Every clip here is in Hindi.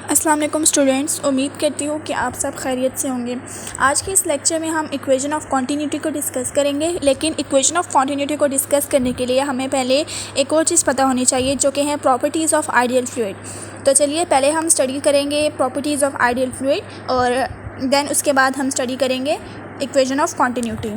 अस्सलाम वालेकुम स्टूडेंट्स, उम्मीद करती हूँ कि आप सब खैरियत से होंगे। आज के इस लेक्चर में हम इक्वेशन ऑफ कॉन्टीन्यूटी को डिस्कस करेंगे, लेकिन इक्वेशन ऑफ कॉन्टीन्यूटी को डिस्कस करने के लिए हमें पहले एक और चीज़ पता होनी चाहिए जो कि है प्रॉपर्टीज़ ऑफ आइडियल फ्लूइड। तो चलिए पहले हम स्टडी करेंगे प्रॉपर्टीज़ ऑफ आइडियल फ्लूइड और देन उसके बाद हम स्टडी करेंगे equation of continuity.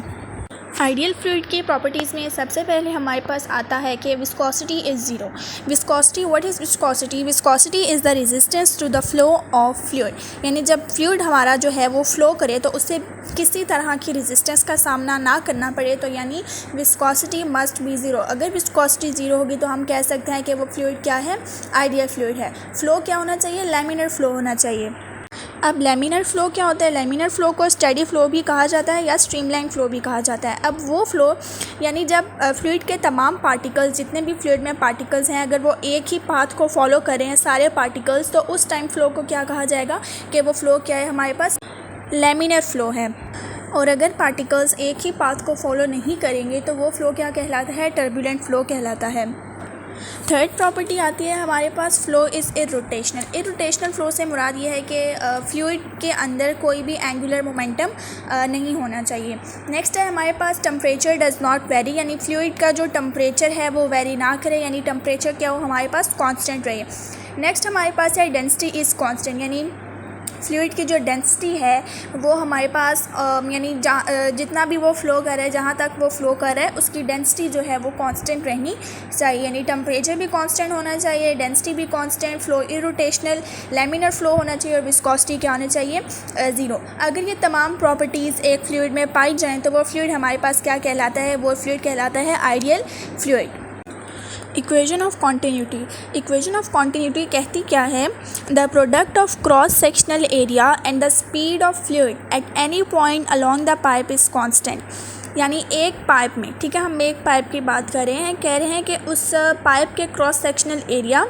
Ideal fluid की प्रॉपर्टीज़ में सबसे पहले हमारे पास आता है कि viscosity is zero. Viscosity, what is viscosity? Viscosity is the resistance to the flow of fluid, यानी जब फ्लूइड हमारा जो है वो फ्लो करे तो उससे किसी तरह की रेजिस्टेंस का सामना ना करना पड़े, तो यानी विस्कोसिटी मस्ट बी ज़ीरो। अगर विस्कोसिटी ज़ीरो होगी तो हम कह सकते हैं कि वो फ्लूइड क्या है, आइडियल फ्लूइड है। फ्लो क्या होना चाहिए? लैमिनर फ्लो होना चाहिए। अब लेमिनर फ़्लो क्या होता है? लेमिनर फ़्लो को स्टेडी फ़्लो भी कहा जाता है या स्ट्रीमलाइन फ़्लो भी कहा जाता है। अब वो फ़्लो यानी जब फ्लूइड के तमाम पार्टिकल्स, जितने भी फ्लूइड में पार्टिकल्स हैं, अगर वो एक ही पाथ को फॉलो कर रहे हैं सारे पार्टिकल्स, तो उस टाइम फ़्लो को क्या कहा जाएगा कि वो फ़्लो क्या है, हमारे पास लेमिनर फ़्लो है। और अगर पार्टिकल्स एक ही पाथ को फॉलो नहीं करेंगे तो वो फ़्लो क्या कहलाता है? टर्बुलेंट फ़्लो कहलाता है। थर्ड प्रॉपर्टी आती है हमारे पास, flow is irrotational. Irrotational flow से मुराद ये है कि फ्लूइड के अंदर कोई भी एंगुलर मोमेंटम नहीं होना चाहिए। नेक्स्ट है हमारे पास टेम्परेचर डज़ नॉट वेरी, यानी फ्लूइड का जो टेम्परेचर है वो वेरी ना करे, यानी टेम्परेचर क्या हो, हमारे पास कांस्टेंट रहे। नेक्स्ट हमारे पास है डेंसिटी इज़ कांस्टेंट, यानी फ्लूइड की जो डेंसिटी है वो हमारे पास यानी जितना भी वो फ़्लो कर रहा है, जहाँ तक वो फ़्लो कर रहा है, उसकी डेंसिटी जो है वो कांस्टेंट रहनी चाहिए, यानी टेम्परेचर भी कांस्टेंट होना चाहिए, डेंसिटी भी constant, flow irrotational, laminar flow होना चाहिए और विस्कोसिटी क्या होना चाहिए? ज़ीरो। अगर ये तमाम प्रॉपर्टीज़ एक फ्लूइड में पाई जाएँ तो वो फ्लूइड हमारे पास क्या कहलाता है? वो फ्लूइड कहलाता है ideal fluid. Equation of continuity. Equation of continuity कहती क्या है? The product of cross sectional area and the speed of fluid at any point along the pipe is constant. यानी एक पाइप में, ठीक है, हम एक पाइप की बात कर रहे हैं, कह रहे हैं कि उस पाइप के क्रॉस सेक्शनल एरिया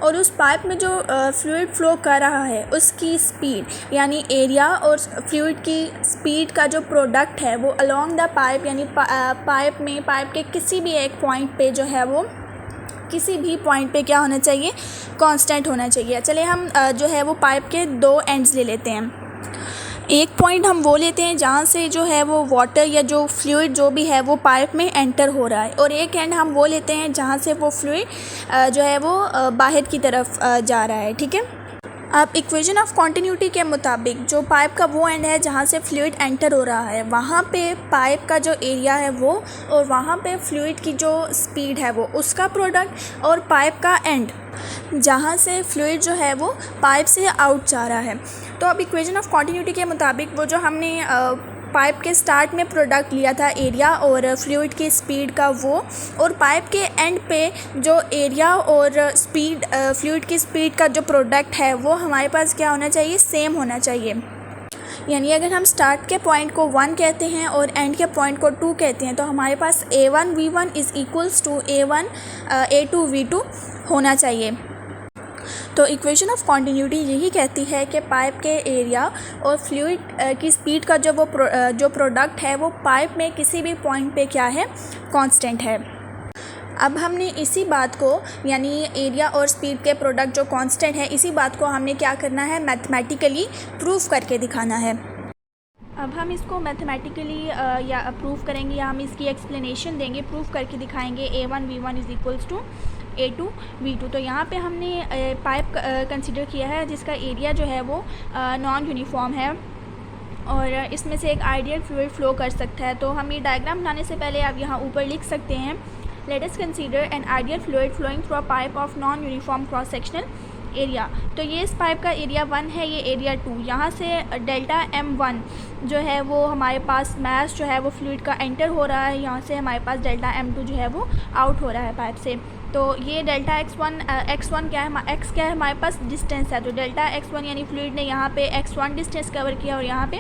और उस पाइप में जो फ्लूइड फ्लो कर रहा है उसकी स्पीड, यानी एरिया और फ्लूइड की स्पीड का जो प्रोडक्ट है वो अलोंग द पाइप, यानी पाइप के किसी भी एक पॉइंट पे जो है वो किसी भी पॉइंट पे क्या होना चाहिए? कांस्टेंट होना चाहिए। चलिए हम जो है वो पाइप के दो एंड्स ले लेते हैं। एक पॉइंट हम वो लेते हैं जहाँ से जो है वो वाटर या जो फ्लूइड जो भी है वो पाइप में एंटर हो रहा है, और एक एंड हम वो लेते हैं जहाँ से वो फ्लूइड जो है वो बाहर की तरफ जा रहा है, ठीक है। अब इक्वेशन ऑफ कॉन्टीन्यूटी के मुताबिक जो पाइप का वो एंड है जहाँ से फ्लूइड एंटर हो रहा है, वहाँ पे पाइप का जो एरिया है वो, और वहाँ पे फ्लूइड की जो स्पीड है वो उसका प्रोडक्ट, और पाइप का एंड जहाँ से फ्लूइड जो है वो पाइप से आउट जा रहा है। तो अब इक्वेशन ऑफ कॉन्टीन्यूटी के मुताबिक वो जो हमने पाइप के स्टार्ट में प्रोडक्ट लिया था एरिया और फ्लूइड की स्पीड का वो, और पाइप के एंड पे जो एरिया और स्पीड फ्लूइड की स्पीड का जो प्रोडक्ट है वो हमारे पास क्या होना चाहिए? सेम होना चाहिए। यानी अगर हम स्टार्ट के पॉइंट को 1 कहते हैं और एंड के पॉइंट को 2 कहते हैं तो हमारे पास A1 V1 is equals to A1 A2 V2 होना चाहिए। तो इक्वेशन ऑफ कॉन्टीन्यूटी यही कहती है कि पाइप के एरिया और फ्लूइड की स्पीड का जो प्रोडक्ट है वो पाइप में किसी भी पॉइंट पे क्या है? कांस्टेंट है। अब हमने इसी बात को, यानी एरिया और स्पीड के प्रोडक्ट जो कांस्टेंट है, इसी बात को हमने क्या करना है? मैथमेटिकली प्रूफ करके दिखाना है। अब हम इसको मैथमेटिकली या प्रूफ करेंगे या हम इसकी एक्सप्लेनेशन देंगे, प्रूफ करके दिखाएंगे A1 V1 is equals to A2 V2। तो यहाँ पे हमने पाइप कंसिडर किया है जिसका एरिया जो है वो नॉन यूनिफॉर्म है और इसमें से एक आइडियल फ्लूइड फ्लो कर सकता है। तो हम ये डायग्राम बनाने से पहले आप यहाँ ऊपर लिख सकते हैं, let us consider an ideal fluid flowing through a pipe of non uniform cross sectional area. तो ये इस पाइप का एरिया 1 है, ये एरिया 2। यहाँ से डेल्टा M1 जो है वो हमारे पास मास जो है वो फ्लूइड का एंटर हो रहा है, यहाँ से हमारे पास डेल्टा M2 जो है वो आउट हो रहा है पाइप से। तो ये डेल्टा x1 क्या है? x क्या है? हमारे पास डिस्टेंस है। तो डेल्टा x1 यानी फ्लूइड ने यहाँ पे x1 डिस्टेंस कवर किया और यहाँ पे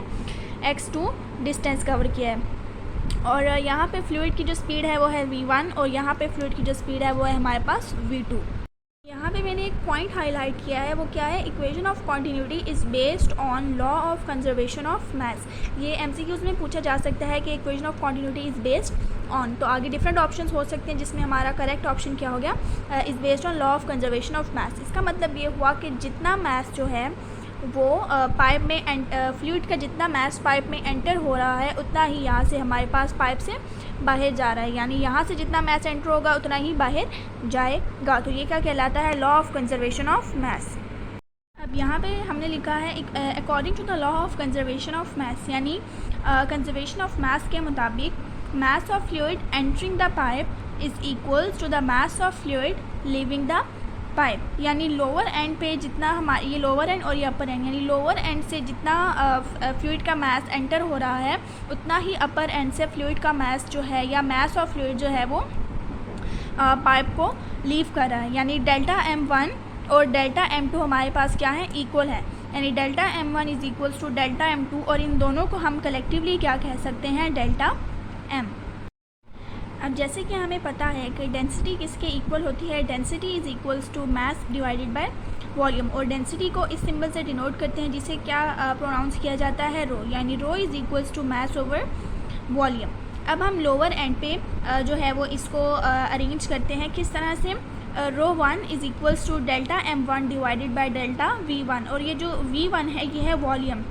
x2 डिस्टेंस कवर किया है, और यहाँ पे फ्लूइड की जो स्पीड है वो है V1 और यहाँ पे फ्लूइड की जो स्पीड है वो है हमारे पास V2। यहाँ पे मैंने एक पॉइंट हाईलाइट किया है, वो क्या है? Equation of continuity is based on law of conservation of मास। ये MCQs में पूछा जा सकता है कि equation of continuity is based on. तो आगे डिफरेंट ऑप्शंस हो सकते हैं जिसमें हमारा करेक्ट ऑप्शन क्या हो गया, is based on law of conservation of मास। इसका मतलब ये हुआ कि जितना मास जो है वो पाइप में फ्लूइड का जितना मास पाइप में एंटर हो रहा है उतना ही यहाँ से हमारे पास पाइप से बाहर जा रहा है, यानी यहाँ से जितना मास एंटर होगा उतना ही बाहर जाएगा। तो ये क्या कहलाता है, law of conservation of mass. अब यहाँ पे हमने लिखा है according to the law of conservation of mass, यानी कंजर्वेशन ऑफ मास के मुताबिक mass of fluid entering the pipe is equals to the mass of fluid leaving the pipe. यानी लोअर एंड पे जितना हमारे, ये लोअर एंड और ये अपर एंड, यानी लोअर एंड से जितना फ्लूइड का मास एंटर हो रहा है उतना ही अपर एंड से फ्लूइड का मास जो है या मास ऑफ फ्लूइड जो है वो पाइप को लीव कर रहा है। यानी डेल्टा M1 और डेल्टा M2 हमारे पास क्या है, इक्वल है। यानी delta M1 is equals to delta M2 और इन दोनों को हम कलेक्टिवली क्या कह सकते हैं, डेल्टा M। अब जैसे कि हमें पता है कि डेंसिटी किसके इक्वल होती है, density is equals to mass divided by volume, और डेंसिटी को इस सिंबल से डिनोट करते हैं जिसे क्या प्रोनाउंस किया जाता है, रो, यानी rho is equals to mass over volume. अब हम लोअर एंड पे जो है वो इसको अरेंज करते हैं किस तरह से, rho 1 is equals to delta M1 divided by delta V1, और ये जो V1 है ये है वॉल्यूम,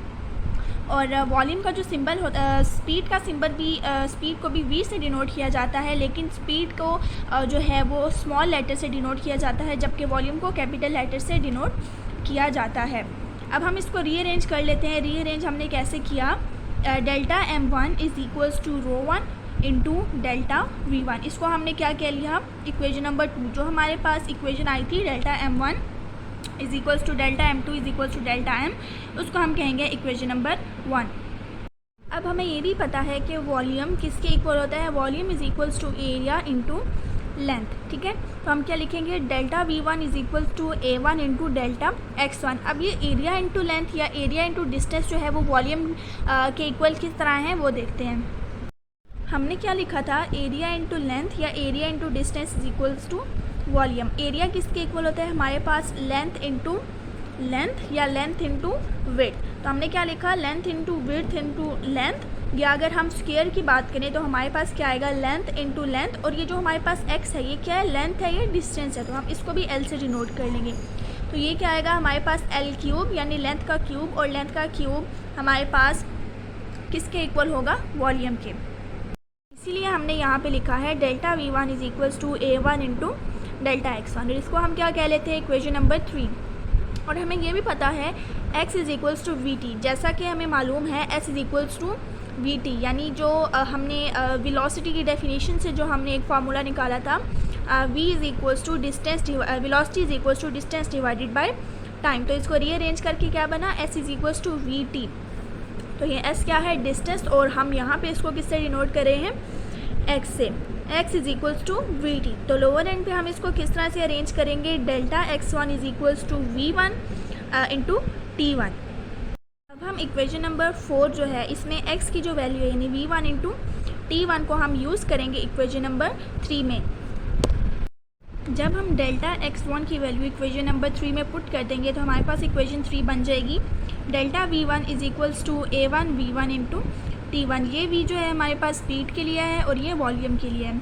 और वॉल्यूम का जो सिंबल होता है, स्पीड का सिंबल भी, स्पीड को भी V से डिनोट किया जाता है, लेकिन स्पीड को जो है वो स्मॉल लेटर से डिनोट किया जाता है, जबकि वॉल्यूम को कैपिटल लेटर से डिनोट किया जाता है। अब हम इसको रीअरेंज कर लेते हैं। रीअरेंज हमने कैसे किया, delta M1 is equals to rho 1 into delta V1। इसको हमने क्या कह लिया, इक्वेशन नंबर 2। जो हमारे पास इक्वेशन आई थी delta M1 is equals to delta M2 is equals to delta M, उसको हम कहेंगे इक्वेशन नंबर 1। अब हमें ये भी पता है कि वॉल्यूम किसके इक्वल होता है, volume is equals to area into length, ठीक है। तो हम क्या लिखेंगे, delta V1 is equals to A1 into delta X1। अब ये एरिया इंटू लेंथ या एरिया इंटू डिस्टेंस जो है वो वॉल्यूम के इक्वल किस तरह है वो देखते हैं। हमने क्या लिखा था, एरिया इंटू लेंथ या area into distance is equals to volume. Area किसके इक्वल होता है हमारे पास, लेंथ इंटू लेंथ या लेंथ इंटू विड्थ। तो हमने क्या लिखा, length into width into length, या अगर हम स्क्वायर की बात करें तो हमारे पास क्या आएगा, लेंथ इंटू लेंथ, और ये जो हमारे पास x है ये क्या है, लेंथ है, ये डिस्टेंस है, तो हम इसको भी l से डिनोट कर लेंगे। तो ये क्या आएगा हमारे पास l क्यूब, यानी लेंथ का क्यूब, और लेंथ का क्यूब हमारे पास किसके इक्वल होगा, वॉल्यूम के। इसीलिए हमने यहाँ पे लिखा है delta V1 is equals to A1 into delta X1, और इसको हम क्या कह लेते हैं, इक्वेशन नंबर 3। और हमें ये भी पता है x is equals to VT, जैसा कि हमें मालूम है s is equals to VT, यानी जो हमने वेलोसिटी की डेफिनेशन से जो हमने एक फार्मूला निकाला था, v is equals to distance, velocity is equals to distance divided by time. तो इसको रीअरेंज करके क्या बना, s is equals to VT। तो ये s क्या है, डिस्टेंस, और हम यहाँ पे इसको किससे डिनोट कर रहे हैं, x से। x is equals to VT। तो लोअर एंड पे हम इसको किस तरह से अरेंज करेंगे, delta X1 is equals to V1 into T1। अब हम इक्वेशन नंबर 4 जो है इसमें x की जो वैल्यू है यानी V1 इंटू T1 को हम यूज़ करेंगे इक्वेशन नंबर 3 में। जब हम डेल्टा X1 की वैल्यू इक्वेशन नंबर 3 में पुट कर देंगे तो हमारे पास इक्वेशन 3 बन जाएगी, delta V1 is equals to A1 V1 into T1। ये V जो है हमारे पास स्पीड के लिए है और ये वॉल्यूम के लिए है।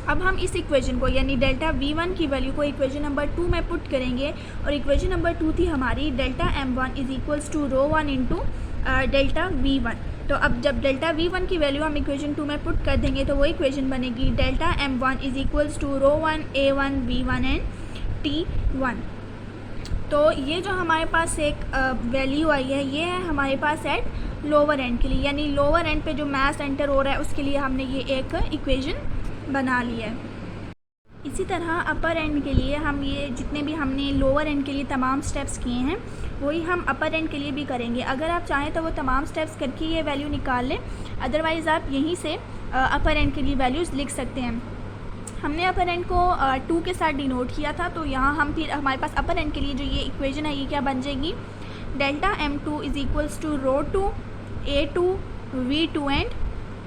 अब हम इस इक्वेशन को यानी डेल्टा V1 की वैल्यू को इक्वेशन नंबर 2 में पुट करेंगे, और इक्वेशन नंबर 2 थी हमारी delta M1 is equals to rho 1 into delta V1। तो अब जब डेल्टा V1 की वैल्यू हम इक्वेशन 2 में पुट कर देंगे तो वो इक्वेशन बनेगी delta M1 is equals to rho 1 A1 V1 and T1। तो ये जो हमारे पास एक वैल्यू आई है ये है हमारे पास एट लोअर एंड के लिए, यानी लोअर एंड पे जो मास एंटर हो रहा है उसके लिए हमने ये एक इक्वेशन बना लिया है। इसी तरह अपर एंड के लिए हम ये जितने भी हमने लोअर एंड के लिए तमाम स्टेप्स किए हैं वही हम अपर एंड के लिए भी करेंगे। अगर आप चाहें तो वो तमाम स्टेप्स करके ये वैल्यू निकाल लें, अदरवाइज़ आप यहीं से अपर एंड के लिए वैल्यूज़ लिख सकते हैं। हमने अपर एंड को 2 के साथ डिनोट किया था, तो यहाँ हम फिर हमारे पास अपर एंड के लिए जो ये इक्वेशन है ये क्या बन जाएगी, delta M2 is equals to rho 2 A2 V2 and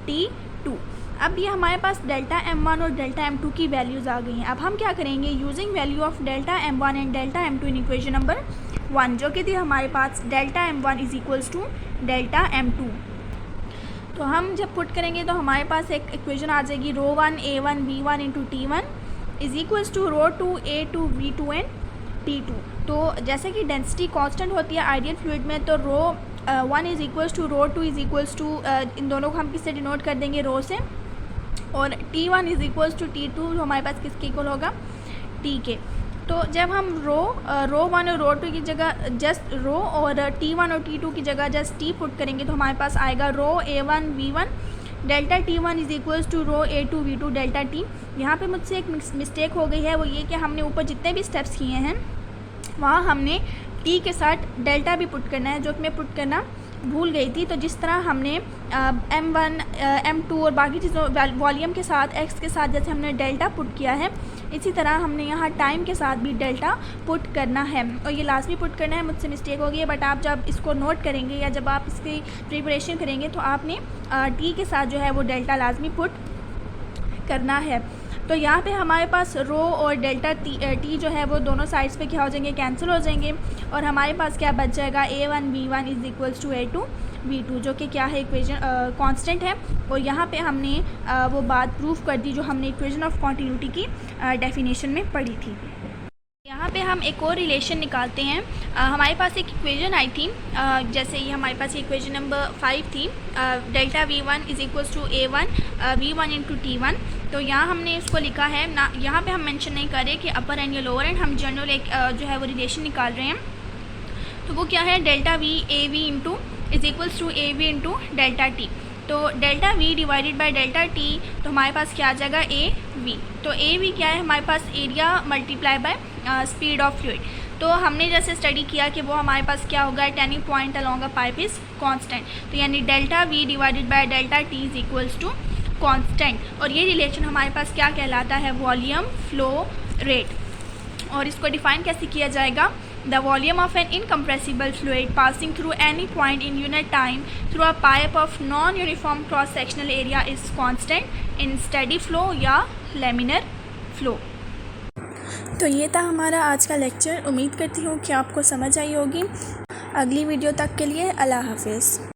T2। अब ये हमारे पास डेल्टा M1 और डेल्टा M2 की वैल्यूज़ आ गई हैं। अब हम क्या करेंगे, using value of delta M1 and delta M2 in equation number 1, जो कि थी हमारे पास delta M1 is equals to delta M2। तो हम जब पुट करेंगे तो हमारे पास एक इक्वेशन आ जाएगी rho 1 A1 B1 into T1 is equals to rho 2 A2 B2 and T2। तो जैसे कि डेंसिटी कांस्टेंट होती है आइडियल फ्लूइड में, तो rho 1 is equals to rho 2 is equals to, इन दोनों को हम किससे डिनोट कर देंगे, रो से, और T1 is equals to T2 जो हमारे पास किसके इक्वल होगा, T के। तो जब हम रो 1 और रो 2 की जगह जस्ट रो और T1 और T2 की जगह जस्ट T पुट करेंगे तो हमारे पास आएगा rho A1 B1 delta T1 is equals to rho A2 B2 delta T। यहाँ पे मुझसे एक मिस्टेक हो गई है, वो ये कि हमने ऊपर जितने भी स्टेप्स किए हैं वहाँ हमने T के साथ डेल्टा भी पुट करना है, जो कि मैं पुट करना भूल गई थी। तो जिस तरह हमने M1 M2 और बाकी चीज़ों वॉल्यूम के साथ X के साथ जैसे हमने डेल्टा पुट किया है, इसी तरह हमने यहाँ टाइम के साथ भी डेल्टा पुट करना है, और ये लाजमी पुट करना है। मुझसे मिस्टेक हो गई है, बट आप जब इसको नोट करेंगे या जब आप इसकी प्रिपरेशन करेंगे तो आपने T के साथ जो है वो डेल्टा लाजमी पुट करना है। तो यहाँ पे हमारे पास रो और डेल्टा टी जो है वो दोनों साइड्स पे क्या हो जाएंगे, कैंसिल हो जाएंगे, और हमारे पास क्या बच जाएगा, A1 B1 is equals to A2 B2, जो कि क्या है, इक्वेशन कांस्टेंट है। और यहाँ पे हमने वो बात प्रूफ कर दी जो हमने इक्वेशन ऑफ कॉन्टिन्यूटी की डेफिनेशन में पढ़ी थी। यहाँ पे हम एक और रिलेशन निकालते हैं। हमारे पास एक इक्वेशन आई थी, जैसे ये हमारे पास इक्वेशन नंबर 5 थी, delta V1 is equals to A1 V1 into T1। तो यहाँ हमने इसको लिखा है ना, यहाँ पे हम मेंशन नहीं कर रहे कि अपर एंड या लोअर एंड, हम जनरल एक जो है वो रिलेशन निकाल रहे हैं। तो वो क्या है, delta V AV into is equals to AV into delta T। तो delta V divided by delta T, तो हमारे पास क्या आ जाएगा, AV। तो AV क्या है, हमारे पास area multiply by speed of fluid. तो हमने जैसे स्टडी किया कि वो हमारे पास क्या होगा, turning point along a pipe is constant. तो यानी delta V divided by delta T is equals to constant. और ये रिलेशन हमारे पास क्या कहलाता है, वॉल्यूम फ्लो रेट। और इसको डिफाइन कैसे किया जाएगा, the volume of an incompressible fluid passing through any point in unit time through a pipe of non uniform cross sectional area is constant in steady flow या लेमिनर फ्लो। तो ये था हमारा आज का लेक्चर। उम्मीद करती हूँ कि आपको समझ आई होगी। अगली वीडियो तक के लिए अल्लाह हाफिज़।